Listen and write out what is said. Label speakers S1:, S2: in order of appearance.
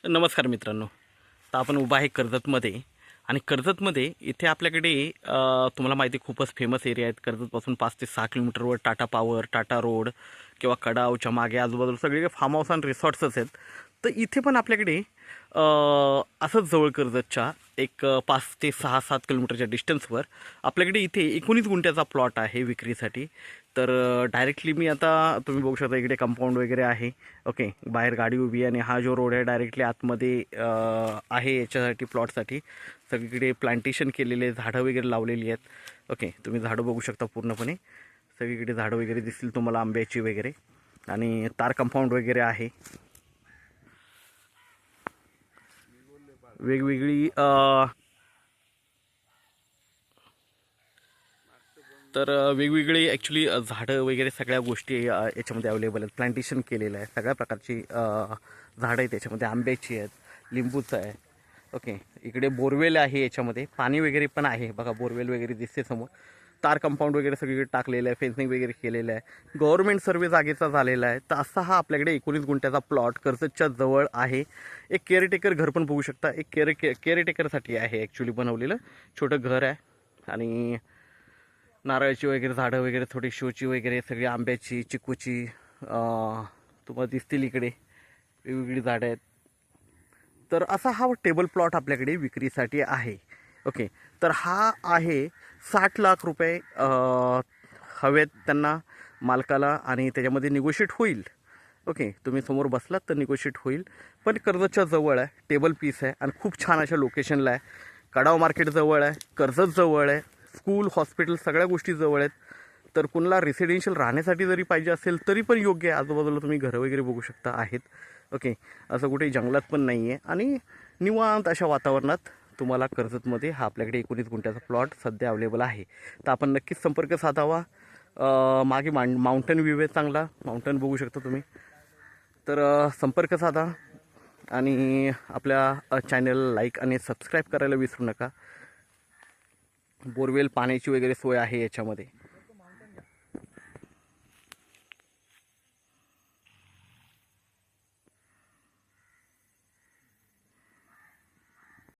S1: नमस्कार मित्रांनो. तर आपण उभा आहे कर्जतमध्ये आणि कर्जतमध्ये इथे आपल्याकडे तुम्हाला माहिती आहे खूपच फेमस एरिया आहेत. कर्जतपासून 5 ते 6 किलोमीटरवर टाटा पॉवर, टाटा रोड किंवा कडावच्या मागे आजूबाजूला सगळे फार्म हाऊस आणि रिसॉर्ट्सच आहेत. तर इथे पण आपल्याकडे असंच जवळ कर्जतच्या एक 5 ते 6-7 किलोमीटरच्या डिस्टन्सवर आपल्याकडे इथे 19 गुंठ्याचा प्लॉट आहे विक्रीसाठी. तर डायरेक्टली मी आता तुम्ही बघू शकता इकडे कंपाऊंड वगैरे आहे. ओके, बाहेर गाडी उभी आहे आणि हा जो रोड आहे डायरेक्टली आतमध्ये आहे याच्यासाठी प्लॉटसाठी. सगळीकडे प्लांटेशन केलेले झाडं वगैरे लावलेली आहेत. ओके, तुम्ही झाडं बघू शकता पूर्णपणे. सगळीकडे झाडं वगैरे दिसतील तुम्हाला आंब्याची वगैरे आणि तार कंपाऊंड वगैरे आहे. वेगवेगळी वेगवेगळी ॲक्च्युली झाडं वगैरे सगळ्या गोष्टी याच्यामध्ये अवेलेबल आहेत. प्लांटेशन केलेलं आहे. सगळ्या प्रकारची झाडं आहेत याच्यामध्ये. आंब्याची आहेत, लिंबूचं आहे. ओके, इकडे बोरवेल आहे याच्यामध्ये. पाणी वगैरे पण आहे बघा, बोरवेल वगैरे दिसते समोर. तार कंपाऊंड वगैरे सगळीकडे टाकलेलं आहे. फेन्सिंग वगैरे केलेलं आहे. गव्हर्नमेंट सर्वे जागेचा झालेला आहे. तर असा हा आपल्याकडे 19 गुंठ्याचा प्लॉट कर्जतच्या जवळ आहे. एक केअरटेकर घर पण बघू शकता. एक केअरटेकरसाठी आहे ॲक्च्युली बनवलेलं छोटं घर आहे. आणि नारळाची वगैरे झाडं वगैरे, थोडी शोची वगैरे, सगळी आंब्याची, चिकूची तुम्हाला दिसतील इकडे वेगवेगळी झाडं आहेत. तर असा हा टेबल प्लॉट आपल्याकडे विक्रीसाठी आहे. ओके, तर हा आहे 60 लाख रुपये हवेत त्यांना मालकाला आणि त्याच्यामध्ये निगोशिएट होईल. ओके, तुम्ही समोर बसलात तर निगोशिएट होईल. पण कर्जतच्या जवळ आहे, टेबल पीस आहे आणि खूप छान अशा लोकेशनला आहे. कडाव मार्केट जवळ आहे, कर्जत जवळ आहे, स्कूल, हॉस्पिटल सगळ्या गोष्टी जवळ आहेत. तर कुणाला रेसिडेन्शियल राहण्यासाठी जरी पाहिजे असेल तरी पण योग्य आहे. आजूबाजूला तुम्ही घरं वगैरे बघू शकता आहेत. ओके, असं कुठे जंगलात पण नाही आहे आणि निवांत अशा वातावरणात तुम्हाला कर्जतमध्ये हा आपल्याकडे 19 गुंठ्याचा प्लॉट सध्या अवेलेबल आहे. तर आपण नक्कीच संपर्क साधावा. मागे माउंटन व्ह्यू आहे चांगला, माउंटन बघू शकता तुम्ही. तर संपर्क साधा आणि आपल्या चॅनल लाईक आणि सबस्क्राईब करायला विसरू नका. बोरवेल, पाण्याची वगैरे सोय आहे याच्यामध्ये.